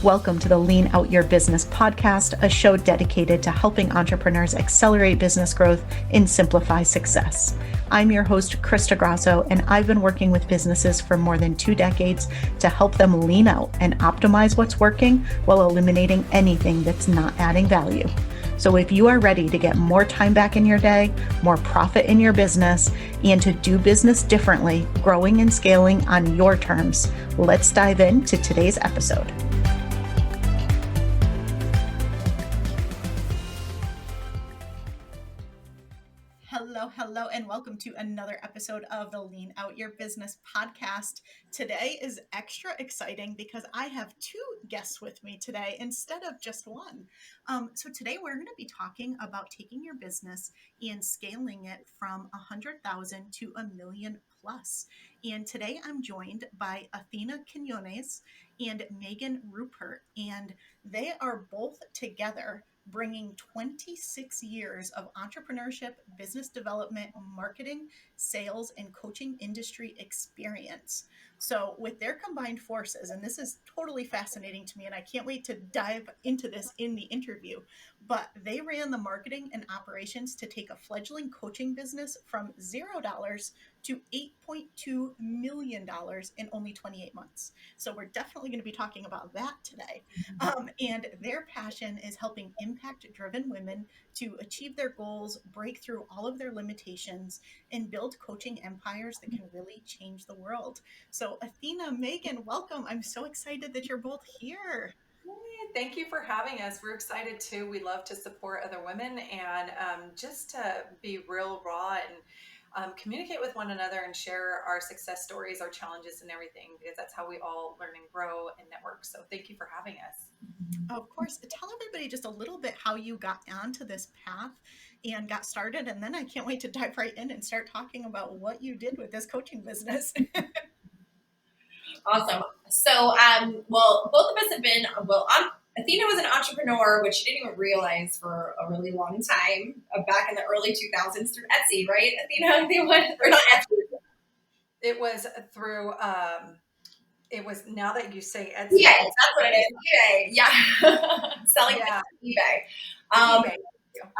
Welcome to the Lean Out Your Business podcast, a show dedicated to helping entrepreneurs accelerate business growth and simplify success. I'm your host, Crista Grasso, and I've been working with businesses for more than 2 decades to help them lean out and optimize what's working while eliminating anything that's not adding value. So if you are ready to get more time back in your day, more profit in your business, and to do business differently, growing and scaling on your terms, let's dive into today's episode. Hello, and welcome to another episode of the Lean Out Your Business podcast. Today is extra exciting because I have 2 guests with me today instead of just one. So today we're going to be talking about taking your business and scaling it from 100,000 to $1 million plus. And today I'm joined by Athena Quinones and Meagan Ruppert, and they are both together bringing 26 years of entrepreneurship, business development, marketing, sales, and coaching industry experience. So with their combined forces, and this is totally fascinating to me, and I can't wait to dive into this in the interview, but they ran the marketing and operations to take a fledgling coaching business from $0 to $8.2 million in only 28 months. So we're definitely going to be talking about that today. And their passion is helping impact-driven women to achieve their goals, break through all of their limitations, and build coaching empires that can really change the world. So Athena, Meagan, welcome. I'm so excited that you're both here. Thank you for having us. We're excited too. We love to support other women and just to be real raw and communicate with one another and share our success stories, our challenges and everything, because that's how we all learn and grow and network. So thank you for having us. Of course. Tell everybody just a little bit how you got onto this path and got started. And then I can't wait to dive right in and start talking about what you did with this coaching business. Awesome. So, both of us have been, Athena was an entrepreneur, which she didn't even realize for a really long time, back in the early 2000s through Etsy, right, Athena? Or not Etsy. It was through, it was, now that you say Etsy. Yeah, that's what it is. eBay. Yeah. Selling eBay. eBay.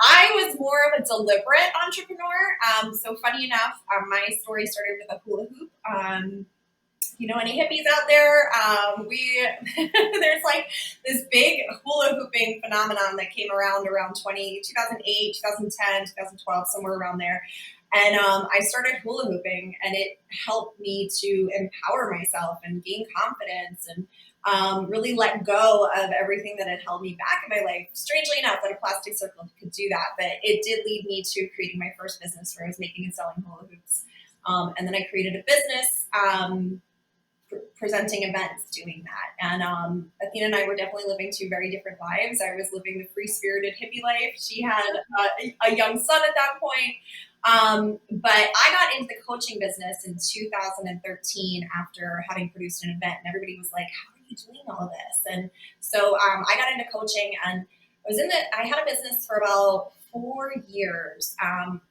I was more of a deliberate entrepreneur. So funny enough, my story started with a hula hoop. Any hippies out there? There's like this big hula hooping phenomenon that came around 2008, 2010, 2012, somewhere around there. And I started hula hooping, and it helped me to empower myself and gain confidence and really let go of everything that had held me back in my life. Strangely enough, that a plastic circle could do that, but it did lead me to creating my first business where I was making and selling hula hoops. And then I created a business presenting events doing that. And Athena and I were definitely living 2 very different lives. I was living the free-spirited hippie life. She had a young son at that point. But I got into the coaching business in 2013 after having produced an event, and everybody was like, how are you doing all this? And so I got into coaching, and I had a business for about 4 years,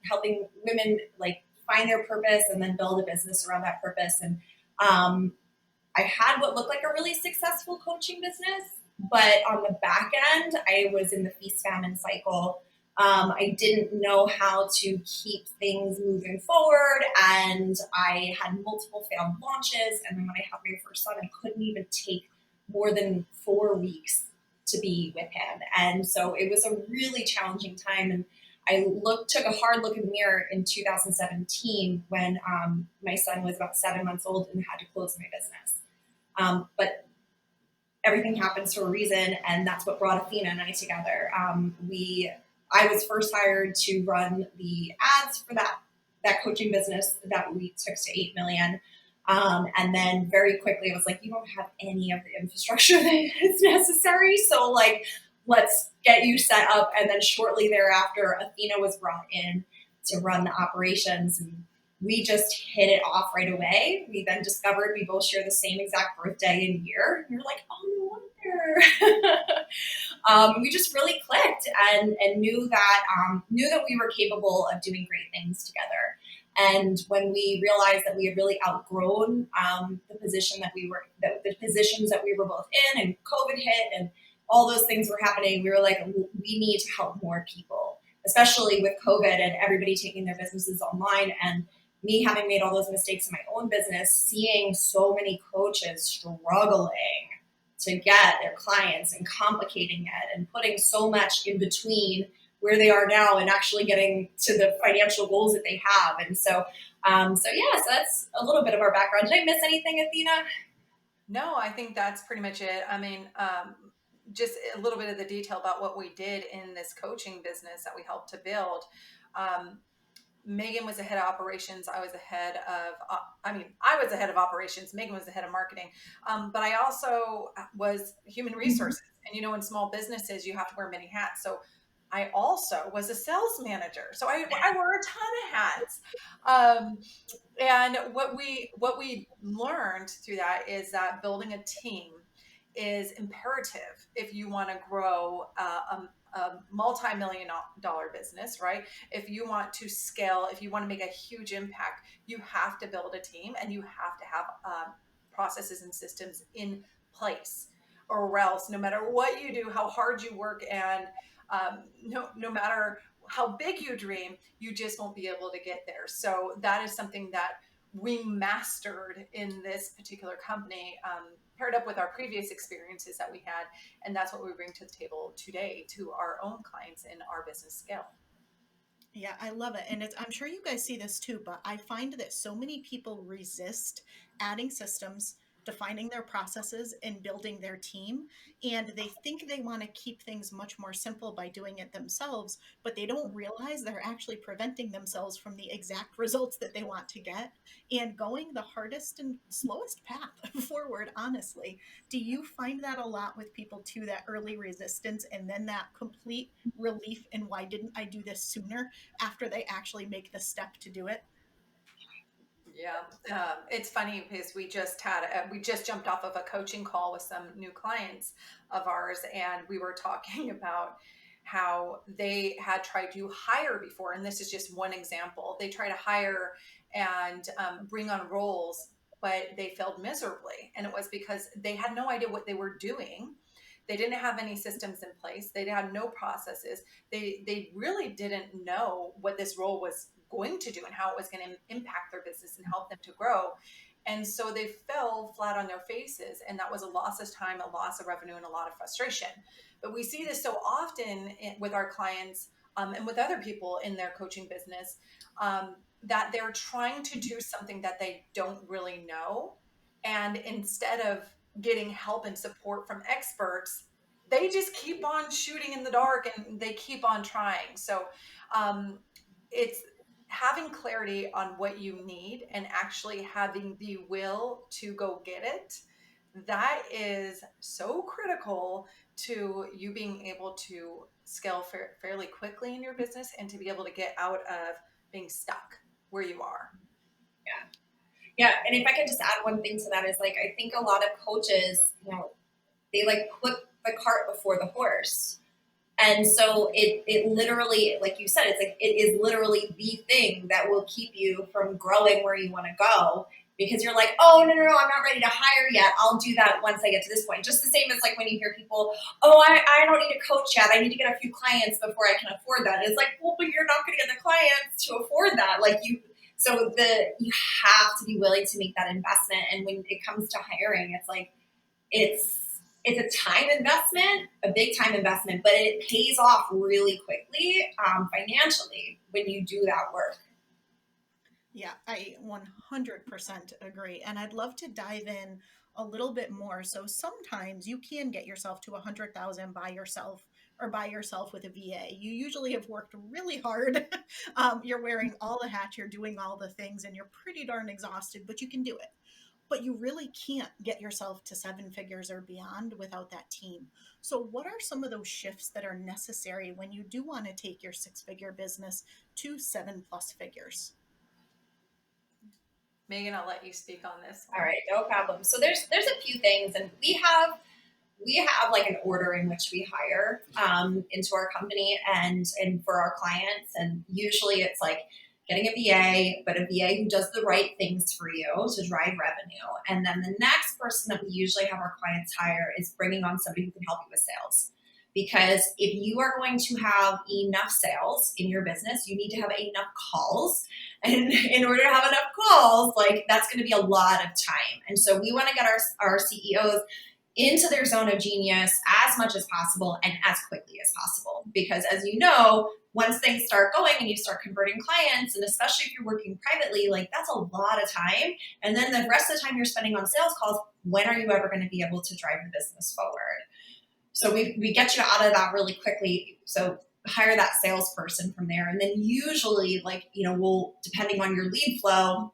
helping women like find their purpose and then build a business around that purpose. And I had what looked like a really successful coaching business, but on the back end, I was in the feast-famine cycle. I didn't know how to keep things moving forward, and I had multiple failed launches. And then when I had my first son, I couldn't even take more than 4 weeks to be with him. And so it was a really challenging time. And I took a hard look in the mirror in 2017 when my son was about 7 months old and had to close my business. But everything happens for a reason, and that's what brought Athena and I together. I was first hired to run the ads for that coaching business that we took to 8 million. And then very quickly I was like, you don't have any of the infrastructure that is necessary. So let's get you set up. And then shortly thereafter, Athena was brought in to run the operations, and we just hit it off right away. We then discovered we both share the same exact birthday and year. We were like, oh, no wonder. We just really clicked and knew that we were capable of doing great things together. And when we realized that we had really outgrown the positions that we were both in, and COVID hit, and all those things were happening, we were like, we need to help more people, especially with COVID and everybody taking their businesses online. And me having made all those mistakes in my own business, seeing so many coaches struggling to get their clients and complicating it and putting so much in between where they are now and actually getting to the financial goals that they have. And so that's a little bit of our background. Did I miss anything, Athena? No, I think that's pretty much it. I mean, just a little bit of the detail about what we did in this coaching business that we helped to build. Meagan was the head of operations. I was the head of, I was the head of operations. Meagan was the head of marketing. But I also was human resources. And, in small businesses, you have to wear many hats. So I also was a sales manager. So I wore a ton of hats. And what we learned through that is that building a team is imperative if you want to grow a multi-million dollar business, right? If you want to scale, if you want to make a huge impact, you have to build a team, and you have to have processes and systems in place, or else no matter what you do, how hard you work, and no matter how big you dream, you just won't be able to get there. So that is something that we mastered in this particular company, paired up with our previous experiences that we had. And that's what we bring to the table today to our own clients in our business scale. Yeah, I love it. And I'm sure you guys see this too, but I find that so many people resist adding systems, defining their processes, and building their team. And they think they want to keep things much more simple by doing it themselves, but they don't realize they're actually preventing themselves from the exact results that they want to get and going the hardest and slowest path forward, honestly. Do you find that a lot with people too, that early resistance and then that complete relief and why didn't I do this sooner after they actually make the step to do it? Yeah, it's funny because we just jumped off of a coaching call with some new clients of ours, and we were talking about how they had tried to hire before, and this is just one example. They try to hire and bring on roles, but they failed miserably, and it was because they had no idea what they were doing. They didn't have any systems in place. They had no processes. They really didn't know what this role was going to do and how it was going to impact their business and help them to grow. And so they fell flat on their faces. And that was a loss of time, a loss of revenue, and a lot of frustration. But we see this so often with our clients and with other people in their coaching business, that they're trying to do something that they don't really know. And instead of getting help and support from experts, they just keep on shooting in the dark and they keep on trying. So it's having clarity on what you need and actually having the will to go get it. That is so critical to you being able to scale fairly quickly in your business and to be able to get out of being stuck where you are. Yeah. And if I could just add one thing to that is like, I think a lot of coaches, they like put the cart before the horse. And so it literally, like you said, it's like, it is literally the thing that will keep you from growing where you want to go, because you're like, oh, no, I'm not ready to hire yet. I'll do that once I get to this point. Just the same as like when you hear people, oh, I don't need a coach yet. I need to get a few clients before I can afford that. It's like, well, but you're not going to get the clients to afford that. You have to be willing to make that investment. And when it comes to hiring, it's like, it's a time investment, a big time investment, but it pays off really quickly financially when you do that work. Yeah, I 100% agree. And I'd love to dive in a little bit more. So sometimes you can get yourself to 100,000 by yourself or by yourself with a VA. You usually have worked really hard. You're wearing all the hats, you're doing all the things, and you're pretty darn exhausted, but you can do it. But you really can't get yourself to seven figures or beyond without that team. So, what are some of those shifts that are necessary when you do want to take your six-figure business to 7+ figures? Meagan, I'll let you speak on this one. All right, no problem. So there's a few things, and we have like an order in which we hire into our company and for our clients, and usually it's like getting a VA, but a VA who does the right things for you to drive revenue. And then the next person that we usually have our clients hire is bringing on somebody who can help you with sales. Because if you are going to have enough sales in your business, you need to have enough calls. And in order to have enough calls, like that's going to be a lot of time. And so we want to get our CEOs into their zone of genius as much as possible and as quickly as possible. Because as you know, once things start going and you start converting clients, and especially if you're working privately, like that's a lot of time. And then the rest of the time you're spending on sales calls, when are you ever going to be able to drive your business forward? So we get you out of that really quickly. So hire that salesperson from there. And then usually we'll, depending on your lead flow,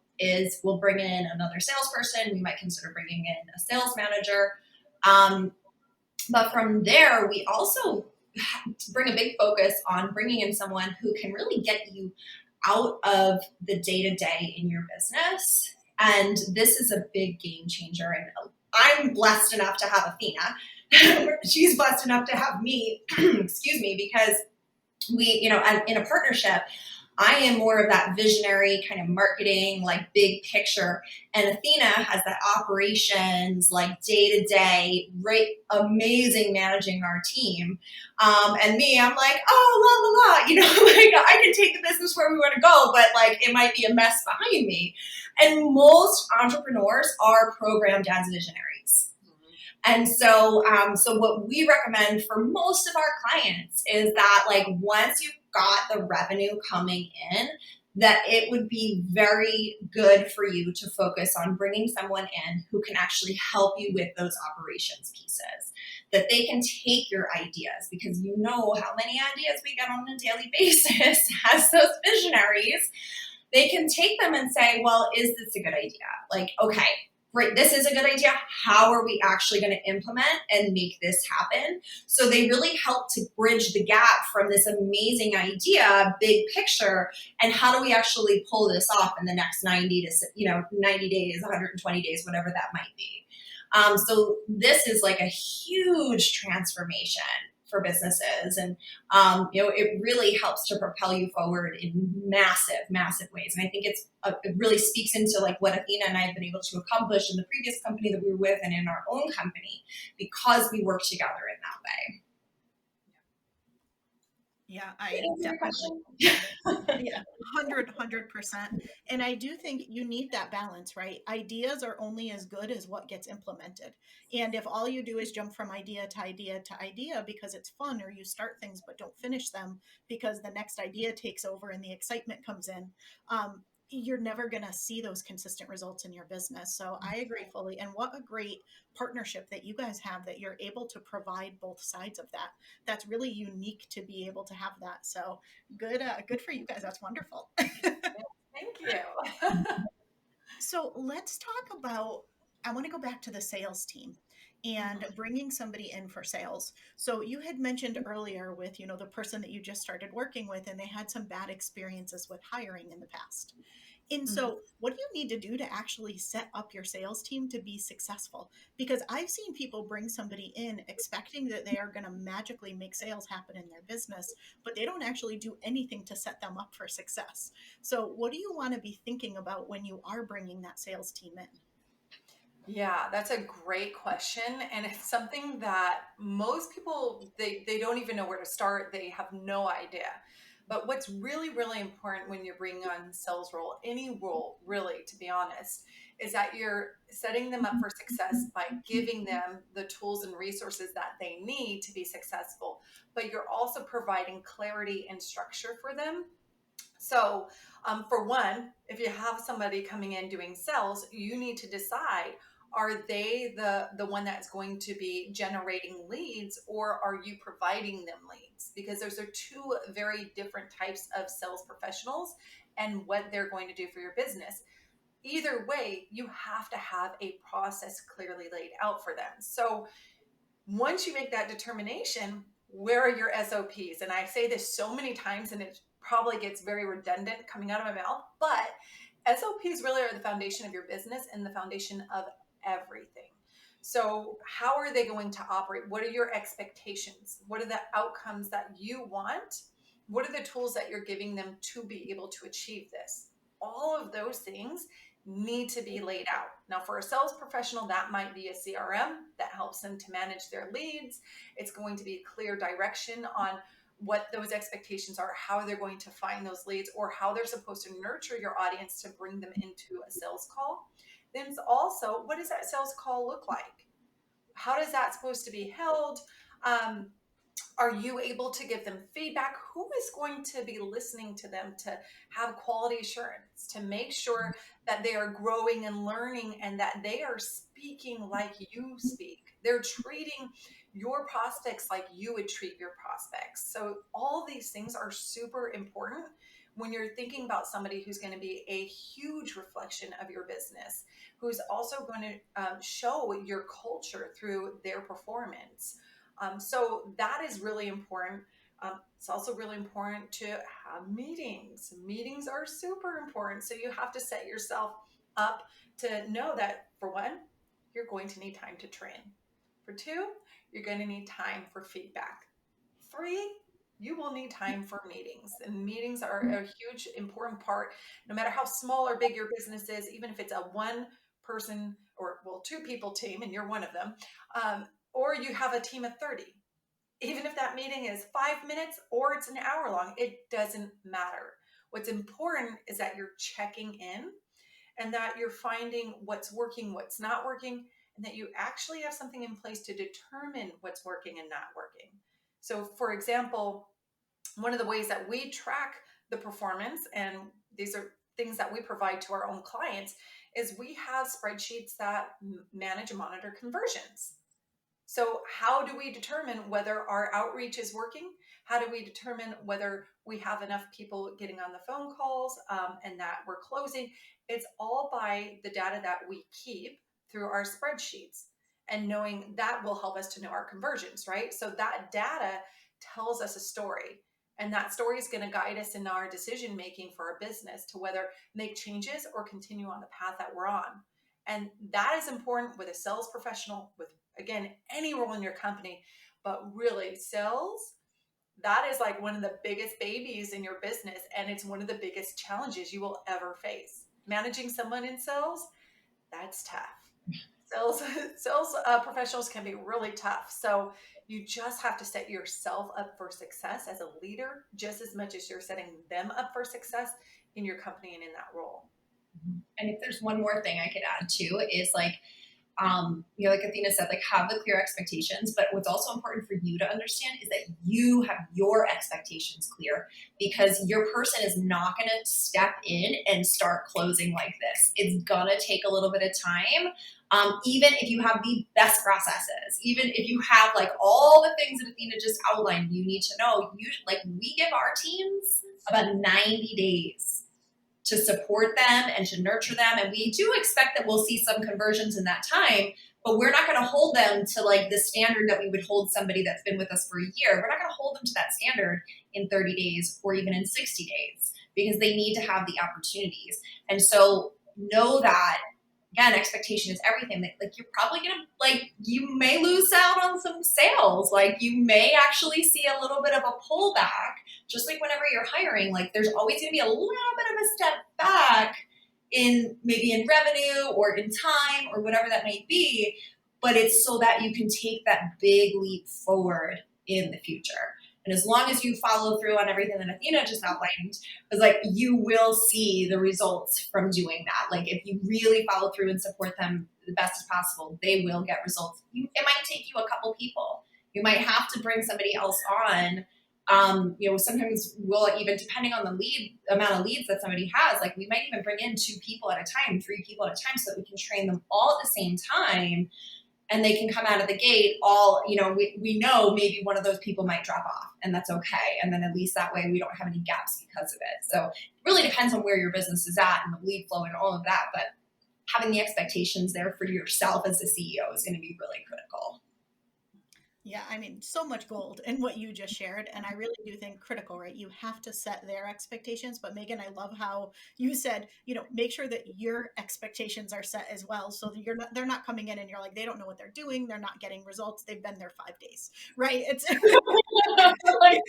we'll bring in another salesperson. We might consider bringing in a sales manager. But from there, we also bring a big focus on bringing in someone who can really get you out of the day-to-day in your business. And this is a big game changer. And I'm blessed enough to have Athena. She's blessed enough to have me, excuse me, because we, in a partnership, I am more of that visionary kind of marketing, like big picture. And Athena has that operations, like day to day, right, amazing managing our team. And me, I'm like, oh, la, la, la, like I can take the business where we want to go, but like it might be a mess behind me. And most entrepreneurs are programmed as visionaries. And so what we recommend for most of our clients is that like once you've got the revenue coming in, that it would be very good for you to focus on bringing someone in who can actually help you with those operations pieces, that they can take your ideas, because you know how many ideas we get on a daily basis as those visionaries. They can take them and say, well, is this a good idea? Like, okay, great, this is a good idea. How are we actually going to implement and make this happen? So they really help to bridge the gap from this amazing idea, big picture, and how do we actually pull this off in the next 90 days, 120 days, whatever that might be. So this is like a huge transformation for businesses. And, it really helps to propel you forward in massive, massive ways. And I think it really speaks into like what Athena and I have been able to accomplish in the previous company that we were with and in our own company, because we work together in that way. Yeah, I definitely, yeah, 100%. And I do think you need that balance, right? Ideas are only as good as what gets implemented. And if all you do is jump from idea to idea to idea because it's fun, or you start things but don't finish them because the next idea takes over and the excitement comes in, you're never going to see those consistent results in your business. So I agree fully. And what a great partnership that you guys have, that you're able to provide both sides of that. That's really unique to be able to have that. So good for you guys. That's wonderful. Thank you. So let's talk about, I want to go back to the sales team and bringing somebody in for sales. So you had mentioned earlier with, the person that you just started working with, and they had some bad experiences with hiring in the past. And so what do you need to do to actually set up your sales team to be successful? Because I've seen people bring somebody in expecting that they are going to magically make sales happen in their business, but they don't actually do anything to set them up for success. So what do you want to be thinking about when you are bringing that sales team in? Yeah, that's a great question. And it's something that most people, they don't even know where to start. They have no idea. But what's really, really important when you're bringing on sales role, any role really, to be honest, is that you're setting them up for success by giving them the tools and resources that they need to be successful. But you're also providing clarity and structure for them. So for one, if you have somebody coming in doing sales, you need to decide, are they the one that's going to be generating leads, or are you providing them leads? Because those are two very different types of sales professionals and what they're going to do for your business. Either way, you have to have a process clearly laid out for them. So once you make that determination, where are your SOPs? And I say this so many times, and it probably gets very redundant coming out of my mouth, but SOPs really are the foundation of your business and the foundation of everything. So how are they going to operate? What are your expectations? What are the outcomes that you want What are the tools that you're giving them to be able to achieve this? All of those things need to be laid out. Now, for a sales professional, that might be a CRM that helps them to manage their leads. It's going to be clear direction on what those expectations are, how they're going to find those leads, or how they're supposed to nurture your audience to bring them into a sales call. Then it's also, what does that sales call look like? How does that supposed to be held? Are you able to give them feedback? Who is going to be listening to them to have quality assurance, to make sure that they are growing and learning and that they are speaking like you speak? They're treating your prospects like you would treat your prospects. So all these things are super important when you're thinking about somebody who's going to be a huge reflection of your business, who's also going to show your culture through their performance. So that is really important. It's also really important to have meetings. Meetings are super important. So you have to set yourself up to know that, for one, you're going to need time to train. For two, you're going to need time for feedback. Three, you will need time for meetings. And meetings are a huge, important part, no matter how small or big your business is, even if it's a one person or, well, two people team, and you're one of them. Or you have a team of 30. Even if that meeting is 5 minutes or it's an hour long, it doesn't matter. What's important is that you're checking in and that you're finding what's working, what's not working, and that you actually have something in place to determine what's working and not working. So, for example, one of the ways that we track the performance, and these are things that we provide to our own clients, is we have spreadsheets that manage and monitor conversions. So how do we determine whether our outreach is working? How do we determine whether we have enough people getting on the phone calls and that we're closing? It's all by the data that we keep through our spreadsheets, and knowing that will help us to know our conversions, right? So that data tells us a story, and that story is going to guide us in our decision making for our business to whether make changes or continue on the path that we're on. And that is important with a sales professional, with, again, any role in your company, but really sales, that is like one of the biggest babies in your business. And it's one of the biggest challenges you will ever face. Managing someone in sales, that's tough. Sales professionals can be really tough. So you just have to set yourself up for success as a leader, just as much as you're setting them up for success in your company and in that role. And if there's one more thing I could add too, is like, like Athena said, like have the clear expectations, but what's also important for you to understand is that you have your expectations clear, because your person is not going to step in and start closing like this. It's going to take a little bit of time. Even if you have the best processes, even if you have like all the things that Athena just outlined, you need to know, we give our teams about 90 days to support them and to nurture them. And we do expect that we'll see some conversions in that time, but we're not going to hold them to like the standard that we would hold somebody that's been with us for a year. We're not going to hold them to that standard in 30 days or even in 60 days, because they need to have the opportunities. And so know that, again, expectation is everything. Like you're probably going to, you may lose out on some sales. Like you may actually see a little bit of a pullback, just like whenever you're hiring, like there's always going to be a little bit of a step back in maybe in revenue or in time or whatever that may be. But it's so that you can take that big leap forward in the future. And as long as you follow through on everything that Athena just outlined, it's like you will see the results from doing that. Like if you really follow through and support them the best as possible, they will get results. It might take you a couple people. You might have to bring somebody else on. Sometimes we'll even, depending on the amount of leads that somebody has, like we might even bring in 2 people at a time, 3 people at a time, so that we can train them all at the same time. And they can come out of the gate all, we know maybe one of those people might drop off, and that's okay. And then at least that way we don't have any gaps because of it. So it really depends on where your business is at and the lead flow and all of that. But having the expectations there for yourself as the CEO is going to be really critical. Yeah, I mean, so much gold in what you just shared. And I really do think critical, right? You have to set their expectations. But Meagan, I love how you said, make sure that your expectations are set as well. So that they're not coming in and you're like, they don't know what they're doing. They're not getting results. They've been there 5 days, right? It's Like,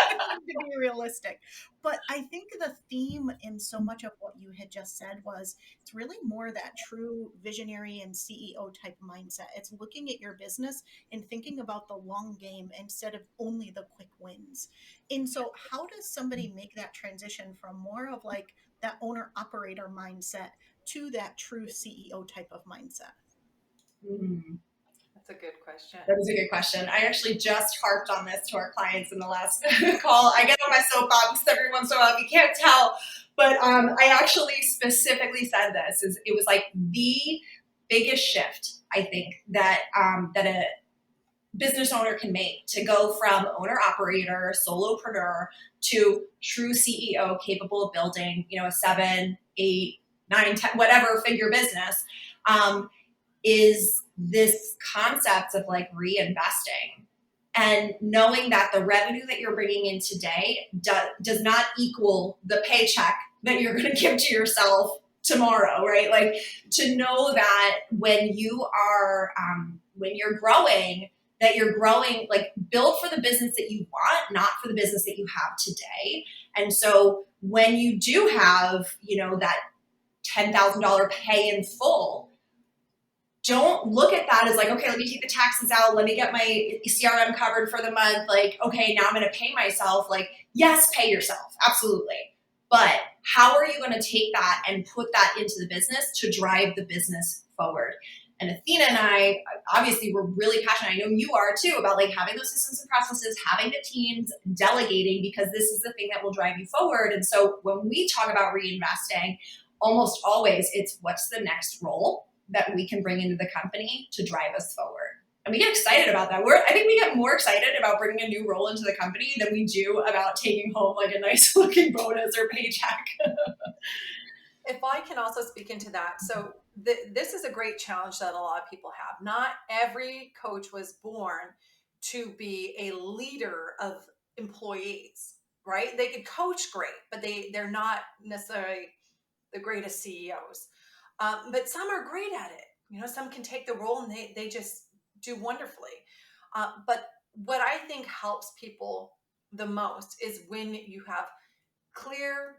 to be realistic. But I think the theme in so much of what you had just said was it's really more that true visionary and CEO type mindset. It's looking at your business and thinking about the long game instead of only the quick wins. And so, how does somebody make that transition from more of like that owner operator mindset to that true CEO type of mindset? mm, That's a good question. that is a good question. I actually just harped on this to our clients in the last call. I get on my soapbox every once in a while. If you can't tell, but I actually specifically said this. Is it was like the biggest shift I think that that a business owner can make to go from owner operator, solopreneur to true CEO capable of building, a 7, 8, 9, 10, whatever figure business, is this concept of like reinvesting and knowing that the revenue that you're bringing in today does not equal the paycheck that you're going to give to yourself tomorrow, right? Like to know that when you're growing, that you're growing, like build for the business that you want, not for the business that you have today. And so when you do have, that $10,000 pay in full, don't look at that as like, okay, let me take the taxes out. Let me get my CRM covered for the month. Like, okay, now I'm going to pay myself. Like, yes, pay yourself. Absolutely. But how are you going to take that and put that into the business to drive the business forward? And Athena and I, obviously, we're really passionate. I know you are too, about like having those systems and processes, having the teams, delegating, because this is the thing that will drive you forward. And so when we talk about reinvesting, almost always it's what's the next role that we can bring into the company to drive us forward. And we get excited about that. I think we get more excited about bringing a new role into the company than we do about taking home like a nice looking bonus or paycheck. If I can also speak into that. So this is a great challenge that a lot of people have. Not every coach was born to be a leader of employees, right? They could coach great, but they're not necessarily the greatest CEOs. But some are great at it. Some can take the role and they just do wonderfully. But what I think helps people the most is when you have clear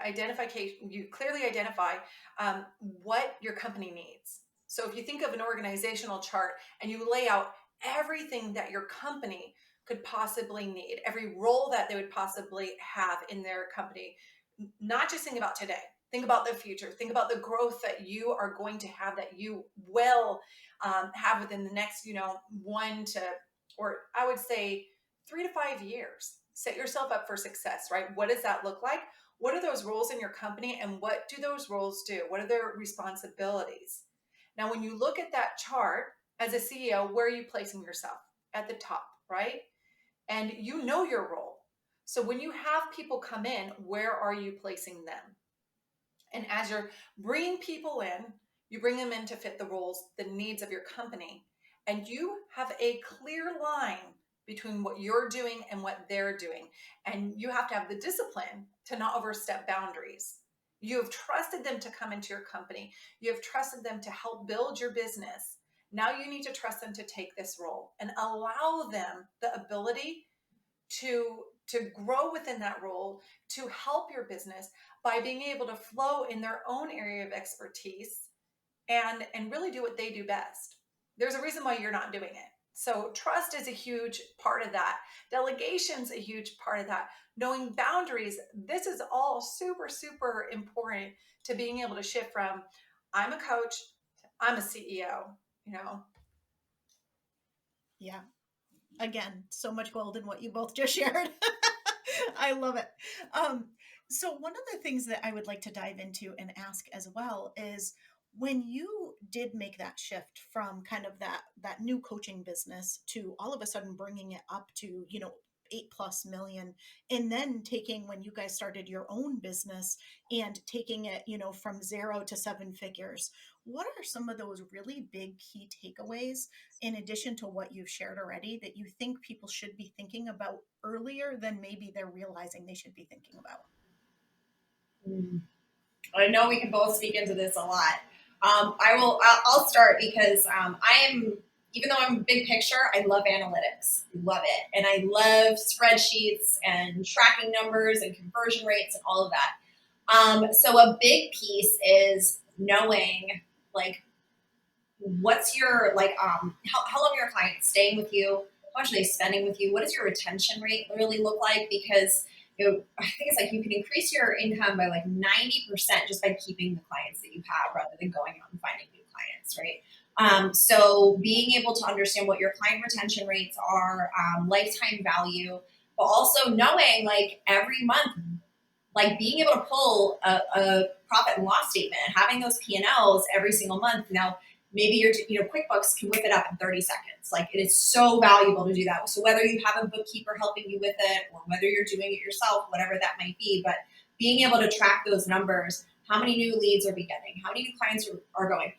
identification, you clearly identify what your company needs. So if you think of an organizational chart and you lay out everything that your company could possibly need, every role that they would possibly have in their company, not just think about today, think about the future, think about the growth that you are going to have, that you will have within the next, or I would say 3 to 5 years. Set yourself up for success, right? What does that look like? What are those roles in your company and what do those roles do? What are their responsibilities? Now, when you look at that chart as a CEO, where are you placing yourself? At the top, right? And you know your role. So when you have people come in, where are you placing them? And as you're bringing people in, you bring them in to fit the roles, the needs of your company, and you have a clear line between what you're doing and what they're doing. And you have to have the discipline to not overstep boundaries. You have trusted them to come into your company. You have trusted them to help build your business. Now you need to trust them to take this role and allow them the ability to grow within that role, to help your business by being able to flow in their own area of expertise and really do what they do best. There's a reason why you're not doing it. So trust is a huge part of that. Delegation's a huge part of that. Knowing boundaries, this is all super, super important to being able to shift from I'm a coach to I'm a CEO. Yeah. Again, so much gold in what you both just shared. I love it. So one of the things that I would like to dive into and ask as well is when you did make that shift from kind of that new coaching business to all of a sudden bringing it up to 8+ million, and then taking, when you guys started your own business and taking it, from 0 to 7 figures. What are some of those really big key takeaways, in addition to what you've shared already, that you think people should be thinking about earlier than maybe they're realizing they should be thinking about? I know we can both speak into this a lot. I'll start because even though I'm big picture, I love analytics. I love it. And I love spreadsheets and tracking numbers and conversion rates and all of that. So a big piece is knowing, like, what's your, how long are your clients staying with you? How much are they spending with you? What does your retention rate really look like? Because I think it's like you can increase your income by like 90% just by keeping the clients that you have rather than going out and finding new clients, right? So being able to understand what your client retention rates are, lifetime value, but also knowing, like, every month, like being able to pull a profit and loss statement, having those P&Ls every single month. Now, maybe QuickBooks can whip it up in 30 seconds. Like, it is so valuable to do that. So whether you have a bookkeeper helping you with it or whether you're doing it yourself, whatever that might be, but being able to track those numbers, how many new leads are we getting? How many new clients are going?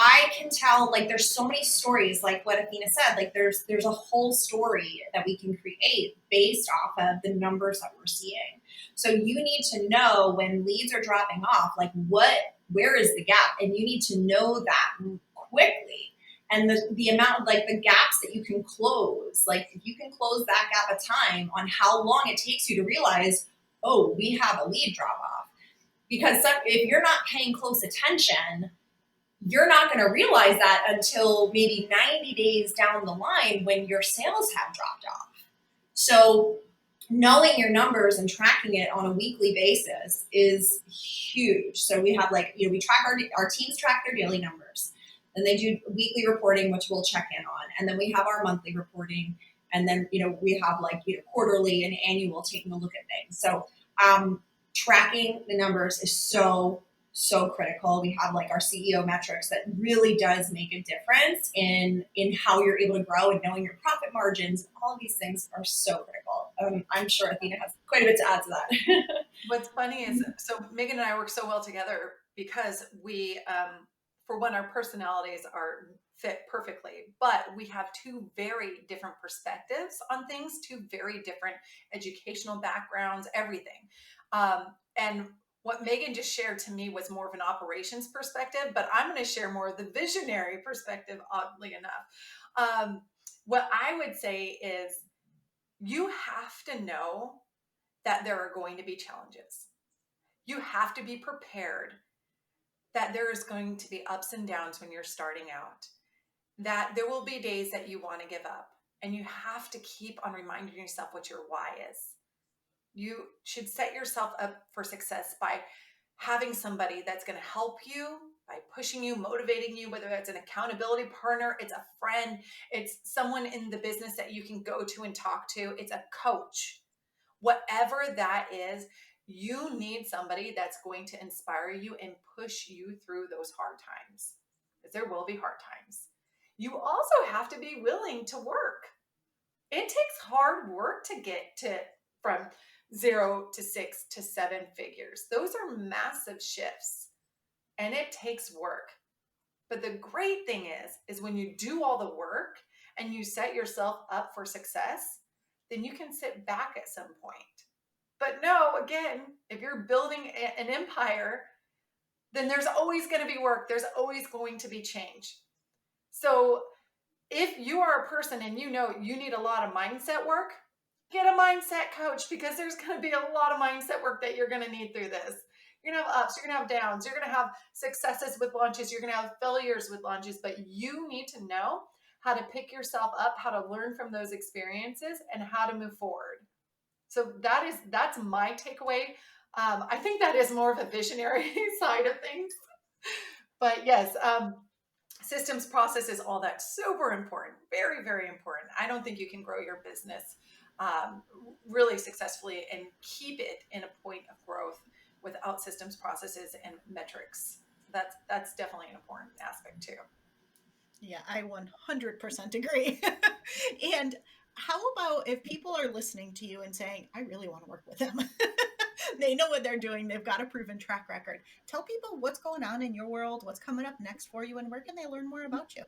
I can tell, like, there's so many stories, like what Athena said, like there's a whole story that we can create based off of the numbers that we're seeing. So you need to know when leads are dropping off, like where is the gap? And you need to know that quickly. And the amount of, like, the gaps that you can close, like if you can close that gap of time on how long it takes you to realize, oh, we have a lead drop off. Because if you're not paying close attention, you're not going to realize that until maybe 90 days down the line when your sales have dropped off. So knowing your numbers and tracking it on a weekly basis is huge. So we have, we track our teams track their daily numbers. Then they do weekly reporting, which we'll check in on. And then we have our monthly reporting. And then, we have quarterly and annual, taking a look at things. So tracking the numbers is so critical. We have our CEO metrics that really does make a difference in how you're able to grow, and knowing your profit margins. All of these things are so critical. I'm sure Athena has quite a bit to add to that. What's funny is, so Meagan and I work so well together because we, for one, our personalities are fit perfectly, but we have two very different perspectives on things, two very different educational backgrounds, everything. And what Meagan just shared to me was more of an operations perspective, but I'm going to share more of the visionary perspective, oddly enough. What I would say is you have to know that there are going to be challenges. You have to be prepared that there is going to be ups and downs when you're starting out, that there will be days that you want to give up, and you have to keep on reminding yourself what your why is. You should set yourself up for success by having somebody that's going to help you, by pushing you, motivating you, whether it's an accountability partner, it's a friend, it's someone in the business that you can go to and talk to, it's a coach. Whatever that is, you need somebody that's going to inspire you and push you through those hard times, because there will be hard times. You also have to be willing to work. It takes hard work to get from 0 to 6 to 7 figures. Those are massive shifts, and it takes work. But the great thing is when you do all the work and you set yourself up for success, then you can sit back at some point. But no, again, if you're building an empire, then there's always going to be work. There's always going to be change. So if you are a person and you know you need a lot of mindset work, get a mindset coach, because there's going to be a lot of mindset work that you're going to need through this. You're going to have ups, you're going to have downs, you're going to have successes with launches, you're going to have failures with launches, but you need to know how to pick yourself up, how to learn from those experiences, and how to move forward. So that's my takeaway. I think that is more of a visionary side of things. But yes, systems, processes, all that, super important, very, very important. I don't think you can grow your business really successfully and keep it in a point of growth without systems, processes, and metrics. That's definitely an important aspect too. Yeah, I 100% agree. And how about if people are listening to you and saying, I really want to work with them? They know what they're doing. They've got a proven track record. Tell people what's going on in your world, what's coming up next for you, and where can they learn more about you?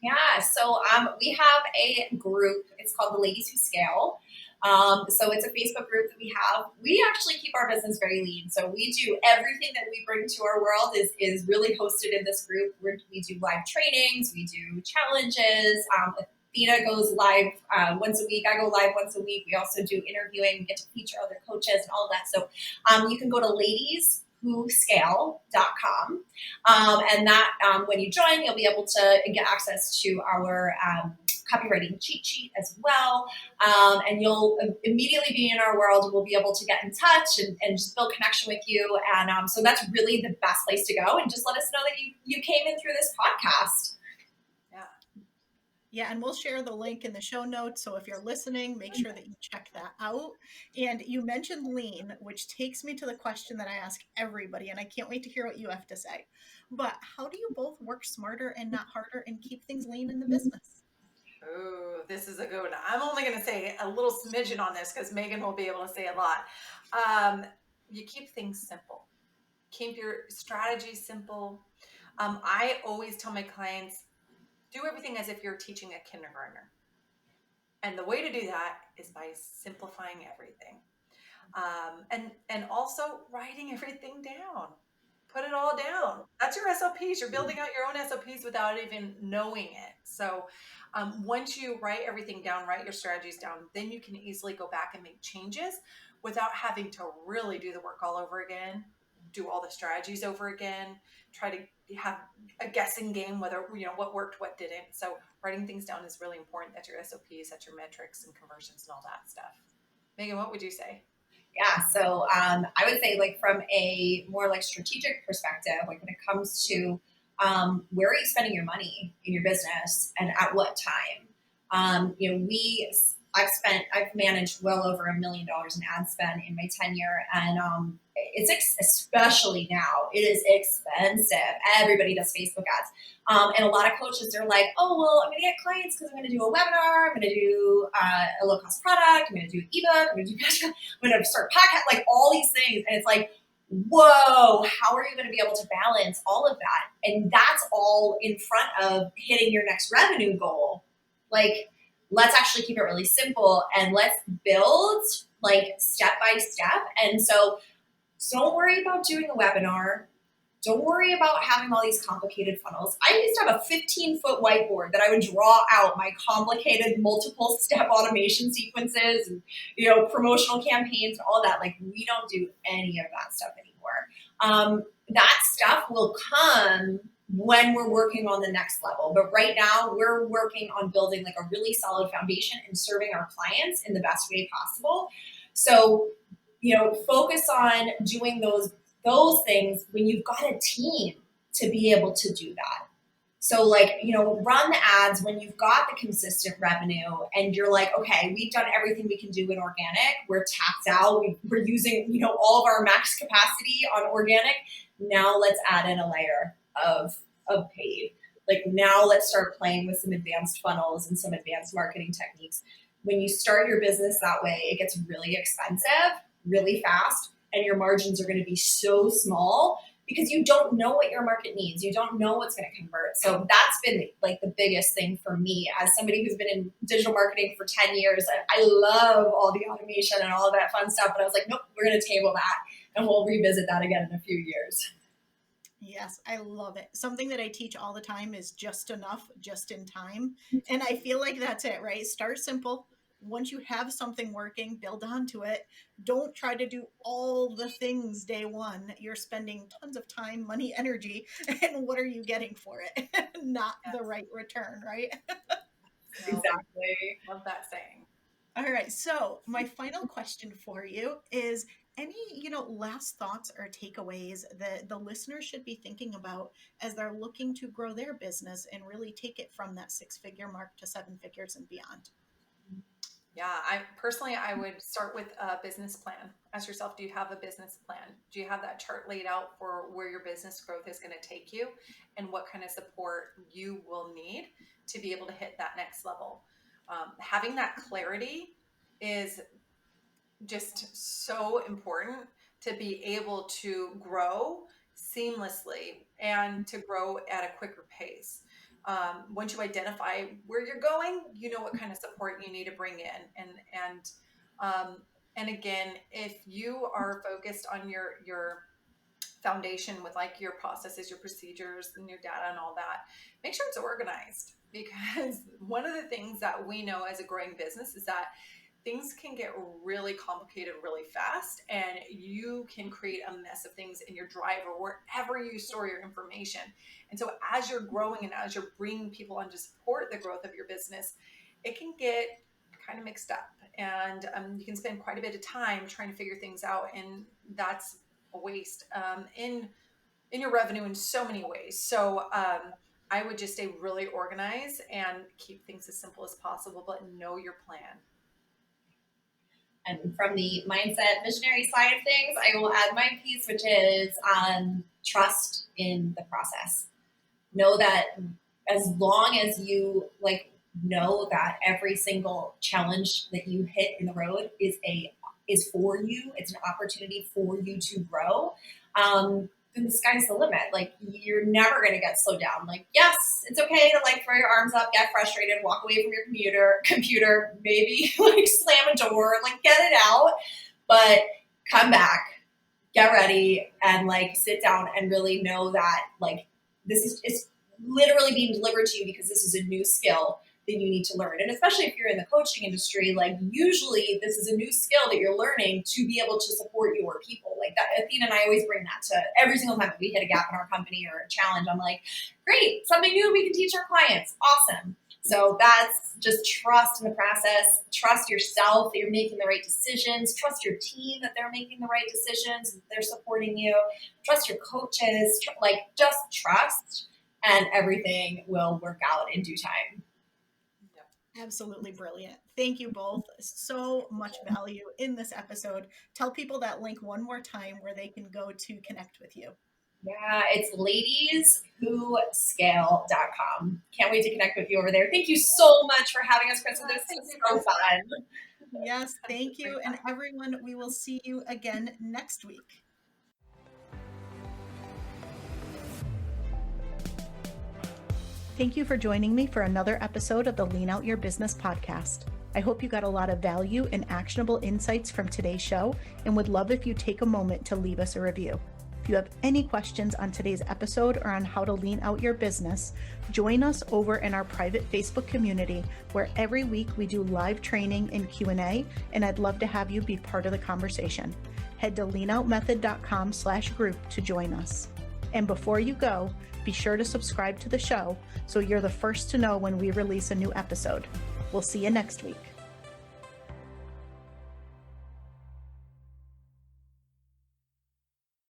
Yeah, so we have a group. It's called the Ladies Who Scale. So it's a Facebook group that we have. We actually keep our business very lean. So we do everything that we bring to our world is really hosted in this group. We do live trainings, we do challenges. Athena goes live once a week. I go live once a week. We also do interviewing. We get to feature other coaches and all of that. So you can go to ladieswhoscale.com. And that when you join, you'll be able to get access to our copywriting cheat sheet as well. And you'll immediately be in our world. We'll be able to get in touch and just build connection with you. And so that's really the best place to go. And just let us know that you came in through this podcast. Yeah, and we'll share the link in the show notes. So if you're listening, make sure that you check that out. And you mentioned lean, which takes me to the question that I ask everybody, and I can't wait to hear what you have to say. But how do you both work smarter and not harder and keep things lean in the business? Oh, this is a good one. I'm only going to say a little smidgen on this because Meagan will be able to say a lot. You keep things simple. Keep your strategy simple. I always tell my clients, do everything as if you're teaching a kindergartner. And the way to do that is by simplifying everything. And also writing everything down. Put it all down. That's your SOPs. You're building out your own SOPs without even knowing it. So once you write everything down, write your strategies down, then you can easily go back and make changes without having to really do the work all over again, do all the strategies over again, try to have a guessing game whether, what worked, what didn't. So writing things down is really important. That's your SOPs, that's your metrics and conversions and all that stuff. Meagan, what would you say? Yeah, so I would say from a more strategic perspective, when it comes to where are you spending your money in your business and at what time? I've managed well over $1 million in ad spend in my tenure, and it's especially now, it is expensive. Everybody does Facebook ads. And a lot of coaches are like, oh, well, I'm going to get clients because I'm going to do a webinar. I'm going to do a low cost product. I'm going to do an ebook. I'm going to do I'm going to start a podcast, all these things. And it's like, whoa, how are you going to be able to balance all of that? And that's all in front of hitting your next revenue goal. Let's actually keep it really simple and let's build step by step. And so don't worry about doing a webinar. Don't worry about having all these complicated funnels. I used to have a 15-foot whiteboard that I would draw out my complicated multiple step automation sequences and, promotional campaigns and all that. We don't do any of that stuff anymore. That stuff will come when we're working on the next level. But right now we're working on building a really solid foundation and serving our clients in the best way possible. So, focus on doing those things when you've got a team to be able to do that. So run the ads when you've got the consistent revenue and you're okay, we've done everything we can do in organic. We're tapped out. We're using, all of our max capacity on organic. Now let's add in a layer of paid. Now let's start playing with some advanced funnels and some advanced marketing techniques. When you start your business that way, it gets really expensive, really fast, and your margins are going to be so small because you don't know what your market needs. You don't know what's going to convert. So that's been the biggest thing for me as somebody who's been in digital marketing for 10 years. I love all the automation and all of that fun stuff, but I was like, nope, we're going to table that and we'll revisit that again in a few years. Yes, I love it. Something that I teach all the time is just enough, just in time. And I feel like that's it, right? Start simple. Once you have something working, build onto it. Don't try to do all the things day one. You're spending tons of time, money, energy, and what are you getting for it? Not the right return, right? Exactly. Love that saying. All right. So my final question for you is any, last thoughts or takeaways that the listeners should be thinking about as they're looking to grow their business and really take it from that 6-figure mark to 7 figures and beyond? Yeah, I would start with a business plan. Ask yourself, do you have a business plan? Do you have that chart laid out for where your business growth is going to take you and what kind of support you will need to be able to hit that next level? Having that clarity is just so important to be able to grow seamlessly and to grow at a quicker pace. Once you identify where you're going, you know what kind of support you need to bring in. And again, if you are focused on your foundation with like your processes, your procedures, and your data and all that, make sure it's organized, because one of the things that we know as a growing business is that things can get really complicated really fast, and you can create a mess of things in your drive or wherever you store your information. And so as you're growing and as you're bringing people on to support the growth of your business, it can get kind of mixed up, and you can spend quite a bit of time trying to figure things out, and that's a waste in your revenue in so many ways. So I would just stay really organized and keep things as simple as possible, but know your plan. And from the mindset visionary side of things, I will add my piece, which is trust in the process. Know that as long as you know that every single challenge that you hit in the road is for you, it's an opportunity for you to grow. Then the sky's the limit. Like, you're never going to get slowed down. Like, yes, it's okay to throw your arms up, get frustrated, walk away from your computer, maybe slam a door, get it out, but come back, get ready, and sit down and really know that this is, it's literally being delivered to you because this is a new skill that you need to learn. And especially if you're in the coaching industry, usually this is a new skill that you're learning to be able to support your people. That, Athena and I always bring that to every single time that we hit a gap in our company or a challenge. I'm like, great, something new we can teach our clients. Awesome. So that's just trust in the process. Trust yourself that you're making the right decisions. Trust your team that they're making the right decisions, that they're supporting you. Trust your coaches. Just trust, and everything will work out in due time. Absolutely brilliant. Thank you both. So much value in this episode. Tell people that link one more time where they can go to connect with you. Yeah, it's ladieswhoscale.com. Can't wait to connect with you over there. Thank you so much for having us, Crista. This was so fun. Yes, thank you. And everyone, we will see you again next week. Thank you for joining me for another episode of the Lean Out Your Business podcast. I hope you got a lot of value and actionable insights from today's show, and would love if you take a moment to leave us a review. If you have any questions on today's episode or on how to lean out your business, join us over in our private Facebook community, where every week we do live training and Q&A, and I'd love to have you be part of the conversation. Head to leanoutmethod.com/group to join us. And before you go, be sure to subscribe to the show so you're the first to know when we release a new episode. We'll see you next week.